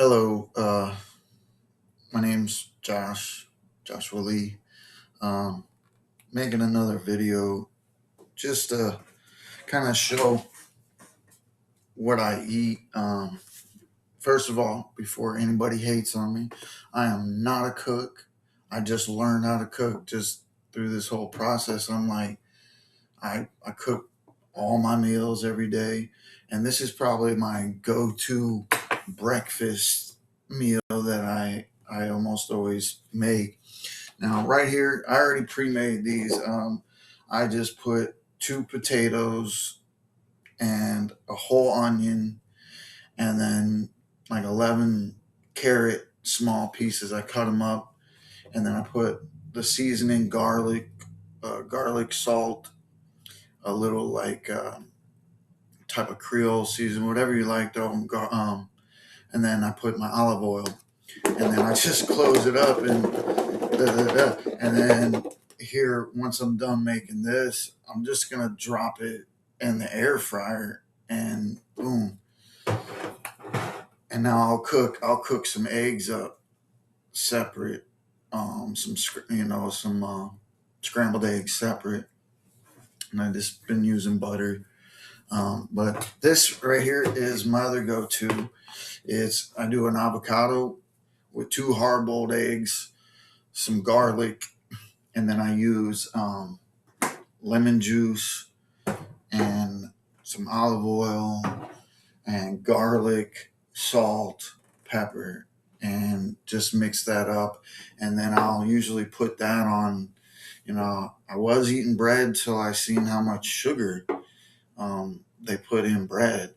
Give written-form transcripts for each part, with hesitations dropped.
Hello, my name's Joshua Lee. Um, Making another video just to kind of show what I eat. First of all, before anybody hates on me, I am not a cook. I just learned how to cook just through this whole process. I cook all my meals every day, and this is probably my go-to breakfast meal that I almost always make. Now, right here, I already pre-made these. I just put two potatoes and a whole onion, and then like 11 carrot small pieces. I cut them up, and then I put the seasoning, garlic, salt, a little type of Creole season, whatever you like, though. And then I put my olive oil, and then I just close it up and and then here, once I'm done making this, I'm just gonna drop it in the air fryer, and boom. And now I'll cook some eggs up separate, some scrambled eggs separate, and I just been using butter. But this right here is my other go-to. It's I do an avocado with two hard-boiled eggs, some garlic, and then I use lemon juice and some olive oil and garlic, salt, pepper, and just mix that up. And then I'll usually put that on. I was eating bread till I seen how much sugar they put in bread.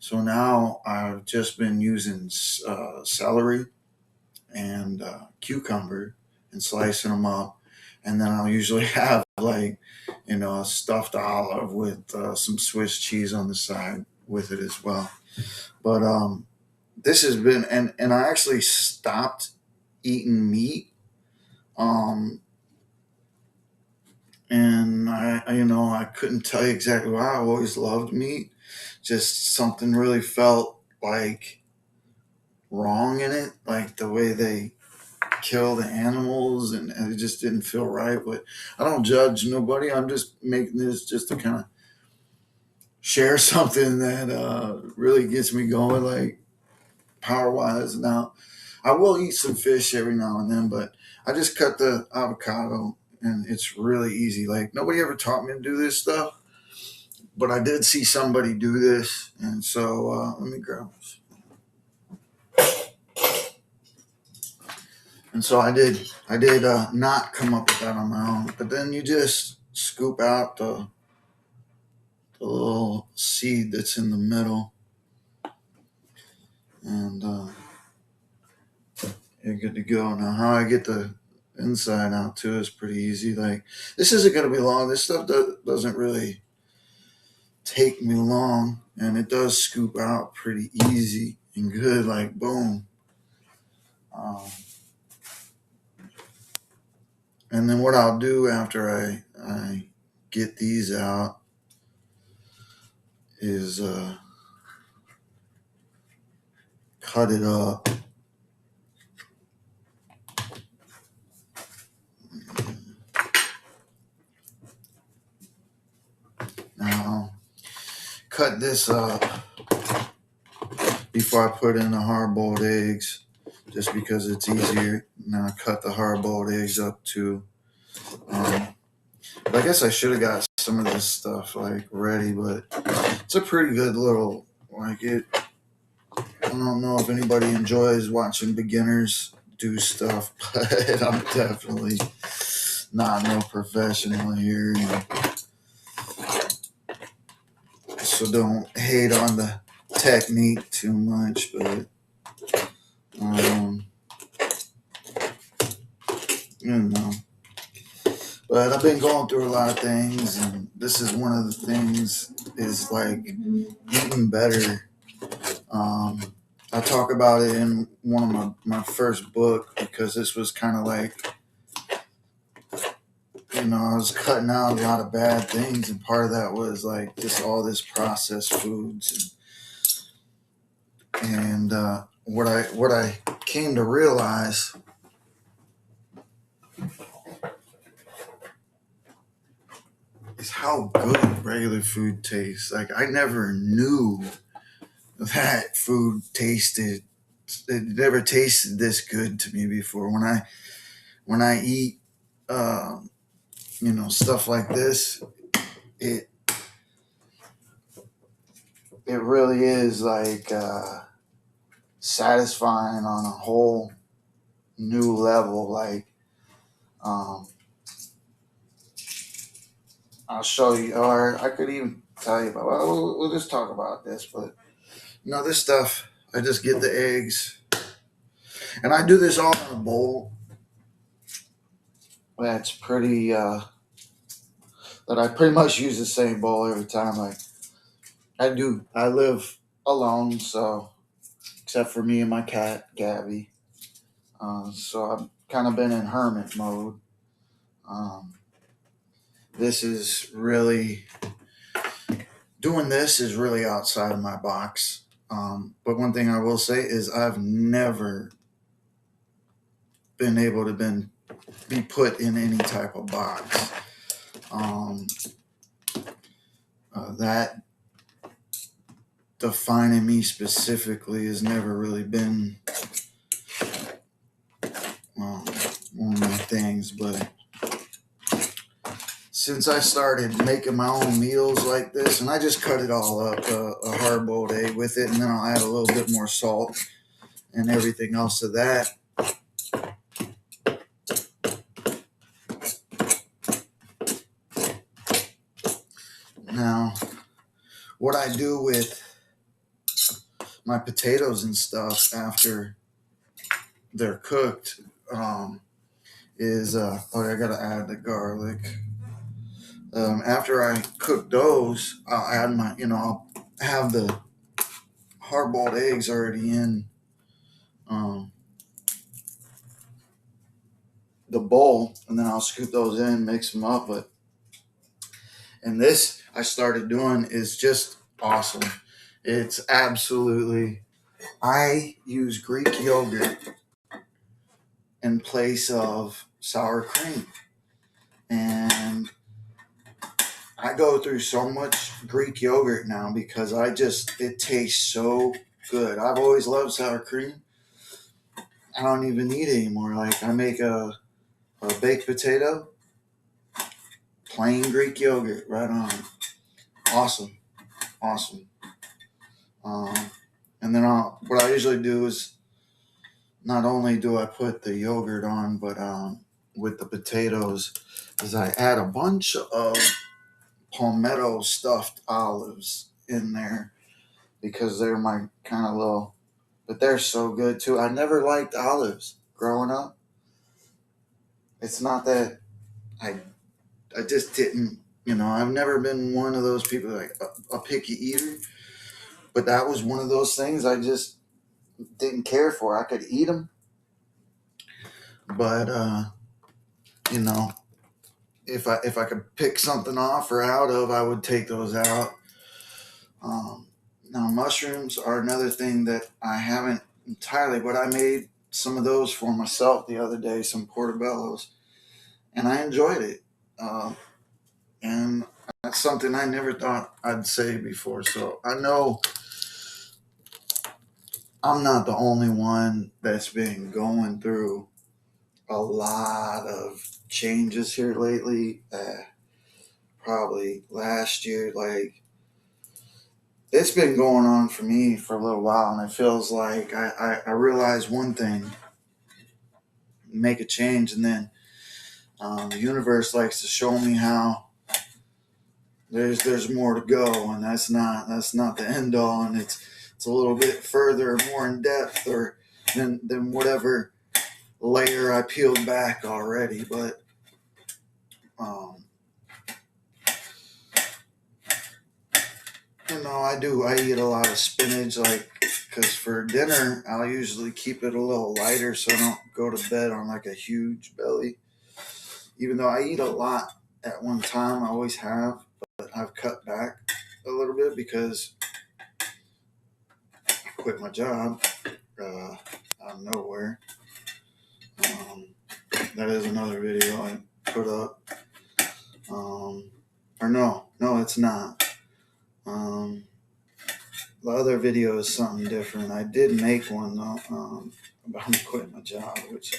So now I've just been using celery and cucumber and slicing them up. And then I'll usually have a stuffed olive with some Swiss cheese on the side with it as well. But this has been, and I actually stopped eating meat. Um, and I couldn't tell you exactly why. I always loved meat. Just something really felt like wrong in it, like the way they kill the animals, and it just didn't feel right. But I don't judge nobody. I'm just making this just to kind of share something that really gets me going, like power wise. Now, I will eat some fish every now and then, but I just cut the avocado, and it's really easy. Like nobody ever taught me to do this stuff, but I did see somebody do this, and so let me grab this. And so I did not come up with that on my own. But then you just scoop out the little seed that's in the middle, and you're good to go. Now, how I get the inside out too is pretty easy. Like this isn't going to be long. This stuff doesn't really take me long, and it does scoop out pretty easy and good. Like boom. Um, and then what I'll do after I get these out is cut it up. Now, cut this up before I put in the hard boiled eggs, just because it's easier. Now, I cut the hard boiled eggs up too. Um, but I guess I should have got some of this stuff like ready, but it's a pretty good little like it. I don't know if anybody enjoys watching beginners do stuff, but I'm definitely not no professional here. So don't hate on the technique too much, but um, you know. But I've been going through a lot of things, and this is one of the things is like eating better. Um, I talk about it in one of my first book because this was kind of like, I was cutting out a lot of bad things, and part of that was like just all this processed foods And what I came to realize is how good regular food tastes. Like, I never knew that food tasted. It never tasted this good to me before. When I eat, stuff like this, it it really is like satisfying on a whole new level. Like, um, I'll show you, or I could even tell you about. Well, we'll just talk about this, but this stuff. I just get the eggs, and I do this all in a bowl. That's pretty. That I pretty much use the same bowl every time. Like, I do. I live alone, so except for me and my cat Gabby. So I've kind of been in hermit mode. Um, this is really doing this is really outside of my box. But one thing I will say is I've never been able to be put in any type of box. Um, that defining me specifically has never really been one of my things. But since I started making my own meals like this, and I just cut it all up, a hard-boiled egg with it, and then I'll add a little bit more salt and everything else to that. Now, what I do with my potatoes and stuff after they're cooked is, I gotta add the garlic. After I cook those, I'll add I'll have the hard-boiled eggs already in um, the bowl, and then I'll scoop those in, mix them up. And this I started doing is just awesome. It's absolutely. I use Greek yogurt in place of sour cream, and I go through so much Greek yogurt now because it tastes so good. I've always loved sour cream. I don't even need it anymore. Like, I make a baked potato, plain Greek yogurt right on. Awesome, awesome. Um, and then what I usually do is not only do I put the yogurt on, but with the potatoes, is I add a bunch of palmetto stuffed olives in there because they're my kind of little, but they're so good too. I never liked olives growing up. It's not that I I just didn't, I've never been one of those people like a picky eater, but that was one of those things I just didn't care for. I could eat them, but you know, if I could pick something off or out of, I would take those out. Um, Now, mushrooms are another thing that I haven't entirely, but I made some of those for myself the other day, some portobellos, and I enjoyed it. And that's something I never thought I'd say before. So I know I'm not the only one that's been going through a lot of changes here lately. Probably last year, like, it's been going on for me for a little while, and it feels like I realize one thing, make a change, and then the universe likes to show me how there's more to go, and that's not the end all, and it's a little bit further, more in depth, or than whatever layer I peeled back already. But um, I eat a lot of spinach, like, because for dinner I'll usually keep it a little lighter so I don't go to bed on like a huge belly. Even though I eat a lot at one time, I always have, but I've cut back a little bit because quit my job out of nowhere. That is another video I put up. Or no, it's not. The other video is something different. I did make one though about me quitting my job, which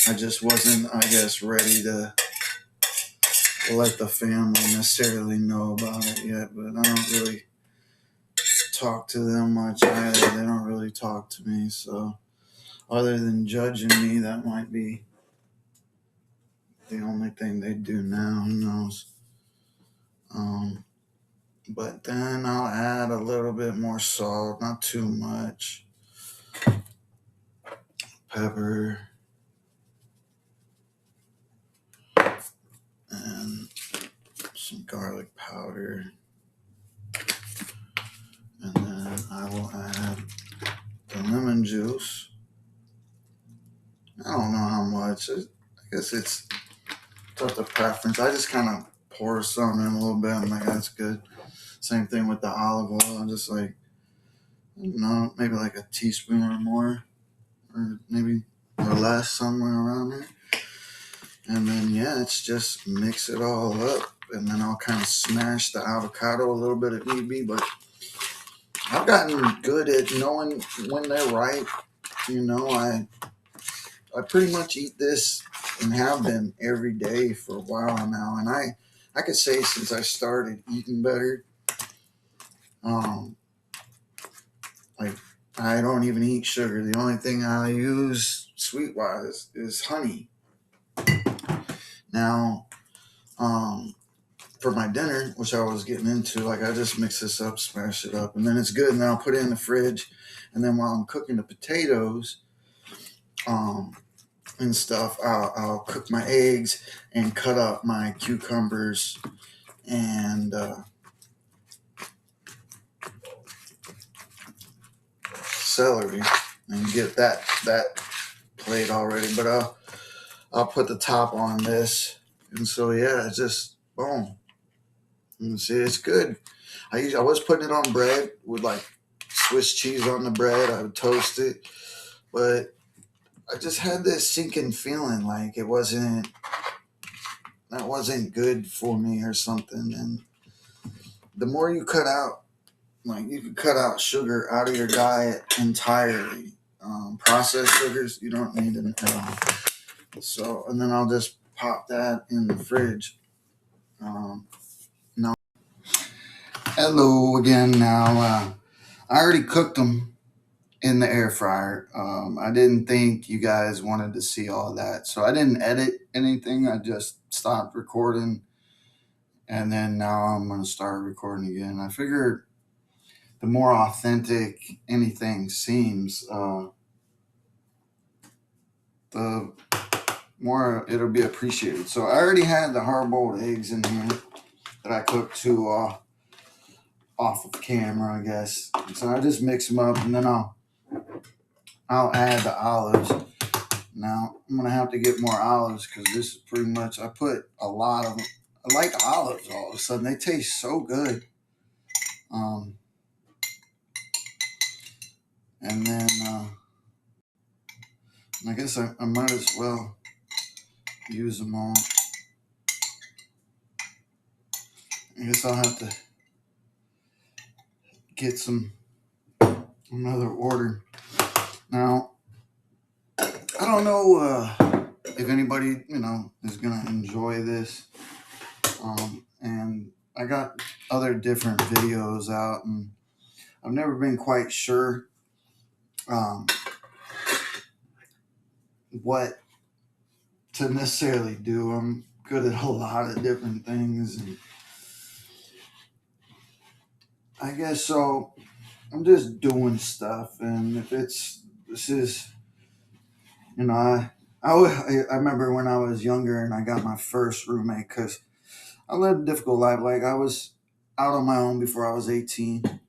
I just wasn't, I guess, ready to let the family necessarily know about it yet. But I don't really talk to them much either. They don't really talk to me. So other than judging me, that might be the only thing they do now. Who knows? But then I'll add a little bit more salt, not too much. Pepper. And some garlic powder. And then I will add the lemon juice. I don't know how much. I guess it's up to preference. I just kind of pour some in a little bit. I'm like, that's good. Same thing with the olive oil. I'm just like, maybe like a teaspoon or more, or maybe or less, somewhere around there. And then, yeah, it's just mix it all up. And then I'll kind of smash the avocado a little bit if need be. But I've gotten good at knowing when they're ripe. I pretty much eat this and have been every day for a while now. And I could say since I started eating better, like I don't even eat sugar. The only thing I use sweet-wise is honey. Now, for my dinner, which I was getting into, like I just mix this up, smash it up, and then it's good. And then I'll put it in the fridge. And then while I'm cooking the potatoes, and stuff, I'll cook my eggs and cut up my cucumbers and celery and get that plate already. But I'll put the top on this, and so yeah, it's just boom. You see, it's good. I was putting it on bread with like Swiss cheese on the bread. I would toast it, but I just had this sinking feeling like that wasn't good for me or something. And the more you cut out, like you can cut out sugar out of your diet entirely. Processed sugars, you don't need them at all. So, and then I'll just pop that in the fridge. Now, hello again. Now, I already cooked them in the air fryer. I didn't think you guys wanted to see all that, so I didn't edit anything. I just stopped recording, and then now I'm gonna start recording again. I figured the more authentic anything seems, the more it'll be appreciated. So I already had the hard-boiled eggs in here that I cooked to off of camera, I guess. So I just mix them up, and then I'll add the olives. Now I'm gonna have to get more olives because this is pretty much, I put a lot of them. I like olives all of a sudden. They taste so good. And then I guess I might as well use them all. I guess I'll have to get another order. Now, I don't know if anybody, is going to enjoy this. And I got other different videos out, and I've never been quite sure what to necessarily do. I'm good at a lot of different things, and I guess so. I'm just doing stuff, and if this is, I remember when I was younger and I got my first roommate, because I lived a difficult life. Like I was out on my own before I was 18,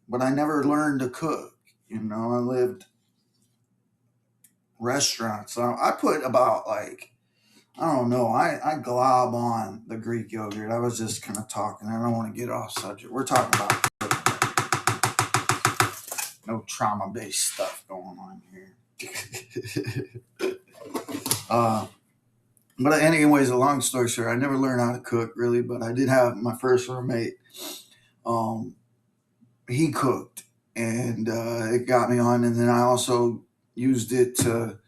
but I never learned to cook. I lived restaurants. So I put about like I don't know. I glob on the Greek yogurt. I was just kind of talking. I don't want to get off subject. We're talking about no trauma based stuff going on here. uh, but anyways, a long story short, I never learned how to cook really, but I did have my first roommate. Um, he cooked, and it got me on. And then I also used it to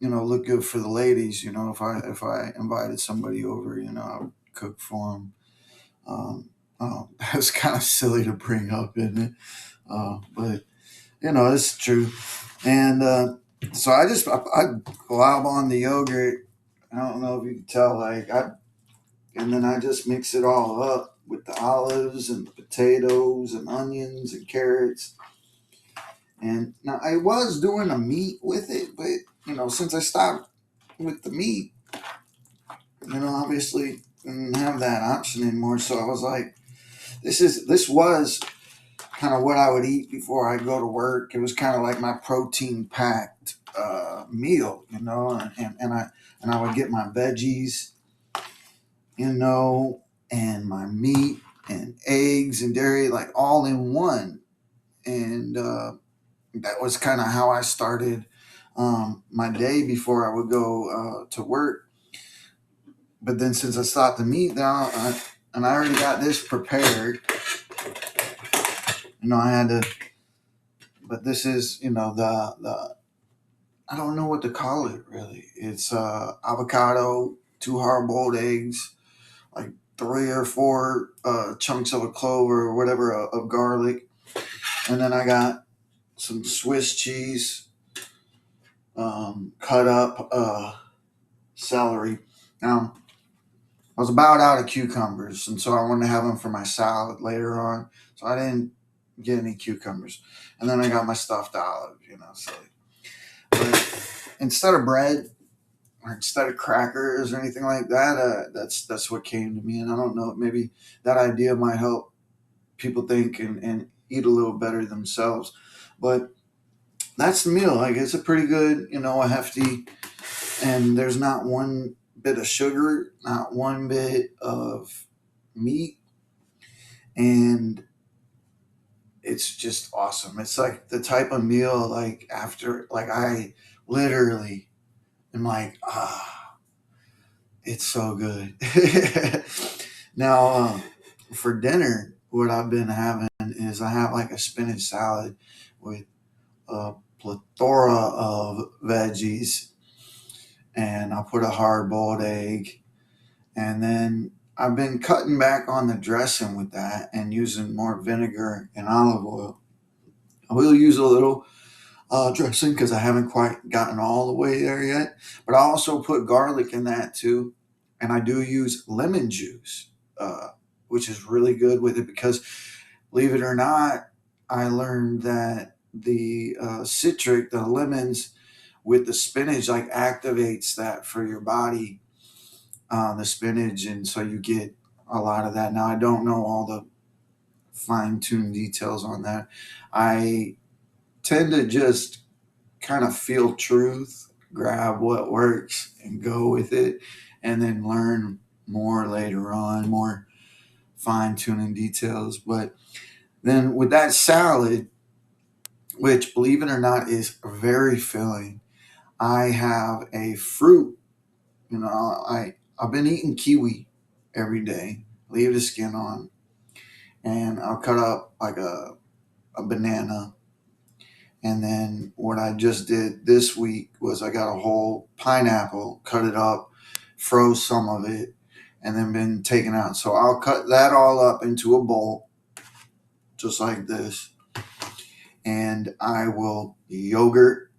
look good for the ladies. If I invited somebody over, I would cook for them. That's kind of silly to bring up, isn't it? But it's true. And so I glob on the yogurt. I don't know if you can tell, and then I just mix it all up with the olives and the potatoes and onions and carrots. And now I was doing a meat with it, but since I stopped with the meat, obviously didn't have that option anymore. So I was like, this was kind of what I would eat before I go to work. It was kind of like my protein packed meal, and I would get my veggies, and my meat and eggs and dairy like all in one, and that was kind of how I started my day before I would go to work. But then since I stopped the meat now, and I already got this prepared, I had to. But this is, the I don't know what to call it really. It's avocado, two hard boiled eggs, like three or four chunks of a clove or whatever of garlic, and then I got some Swiss cheese, cut up celery. Now I was about out of cucumbers, and so I wanted to have them for my salad later on. So I didn't get any cucumbers, and then I got my stuffed olive. So but instead of bread or instead of crackers or anything like that, that's what came to me. And I don't know, maybe that idea might help people think and eat a little better themselves. But that's the meal. Like it's a pretty good, a hefty, and there's not one bit of sugar, not one bit of meat, and it's just awesome. It's like the type of meal like after like I literally am like, it's so good. Now, for dinner, what I've been having is I have like a spinach salad with a plethora of veggies, and I'll put a hard boiled egg. And then I've been cutting back on the dressing with that and using more vinegar and olive oil. I will use a little dressing because I haven't quite gotten all the way there yet. But I also put garlic in that too. And I do use lemon juice, uh, which is really good with it because, believe it or not, I learned that the citric, the lemons with the spinach, like activates that for your body, the spinach. And so you get a lot of that. Now, I don't know all the fine tuned details on that. I tend to just kind of feel truth, grab what works and go with it, and then learn more later on, more fine tuning details. But then with that salad, which believe it or not is very filling, I have a fruit. I've been eating kiwi every day, leave the skin on, and I'll cut up like a banana. And then what I just did this week was I got a whole pineapple, cut it up, froze some of it, and then been taken out. So I'll cut that all up into a bowl, just like this, and I will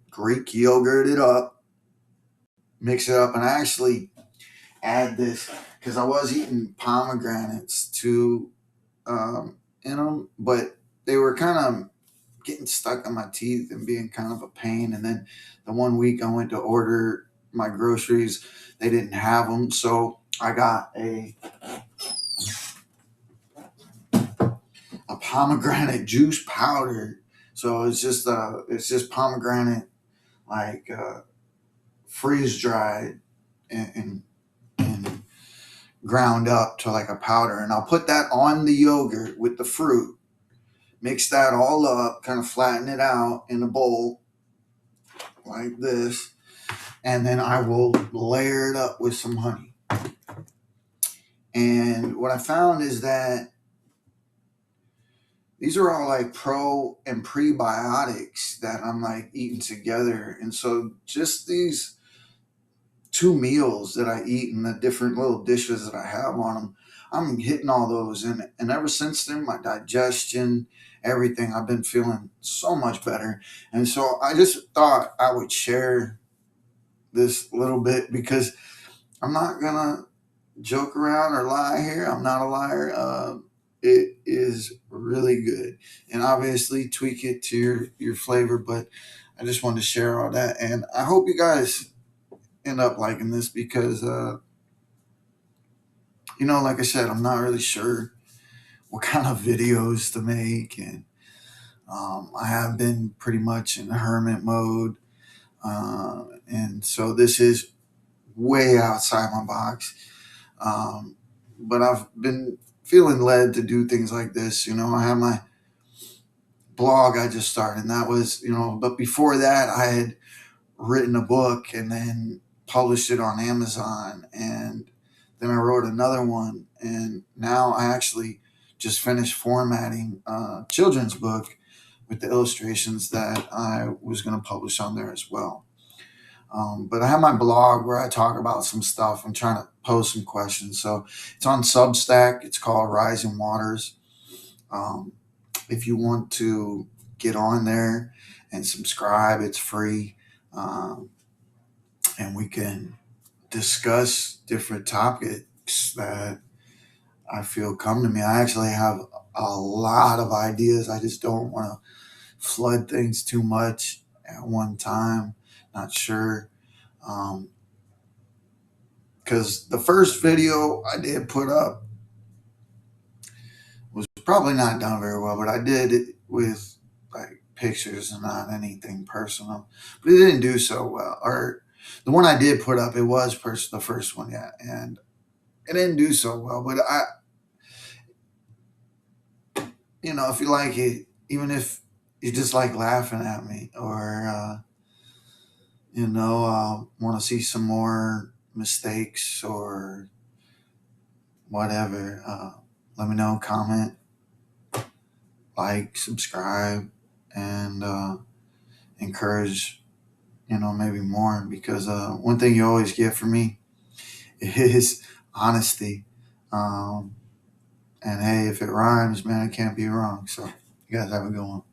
Greek yogurt it up, mix it up, and I actually add this because I was eating pomegranates too in them, but they were kind of getting stuck in my teeth and being kind of a pain. And then the one week I went to order my groceries, they didn't have them, so I got a pomegranate juice powder. So it's just pomegranate like freeze dried, and ground up to like a powder, and I'll put that on the yogurt with the fruit, mix that all up, kind of flatten it out in a bowl like this, and then I will layer it up with some honey. And what I found is that these are all like pro and prebiotics that I'm like eating together. And so just these two meals that I eat and the different little dishes that I have on them, I'm hitting all those. And ever since then, my digestion, everything, I've been feeling so much better. And so I just thought I would share this little bit because I'm not going to joke around or lie here. I'm not a liar. It is really good, and obviously tweak it to your flavor. But I just wanted to share all that, and I hope you guys end up liking this because like I said, I'm not really sure what kind of videos to make, and I have been pretty much in hermit mode, and so this is way outside my box. But I've been feeling led to do things like this. I have my blog I just started, and that was, but before that, I had written a book and then published it on Amazon. And then I wrote another one. And now I actually just finished formatting a children's book with the illustrations that I was going to publish on there as well. But I have my blog where I talk about some stuff. I'm trying to pose some questions. So it's on Substack. It's called Rising Waters. Um, if you want to get on there and subscribe, it's free. Um, and we can discuss different topics that I feel come to me. I actually have a lot of ideas. I just don't want to flood things too much at one time. Not sure. Because the first video I did put up was probably not done very well, but I did it with like pictures and not anything personal. But it didn't do so well. Or the one I did put up, it was the first one, yeah, and it didn't do so well. But if you like it, even if you just like laughing at me, or want to see some more mistakes or whatever, let me know. Comment, like, subscribe, and encourage, maybe more, because one thing you always get from me is honesty. Um, and hey, if it rhymes, man, it can't be wrong. So you guys have a good one.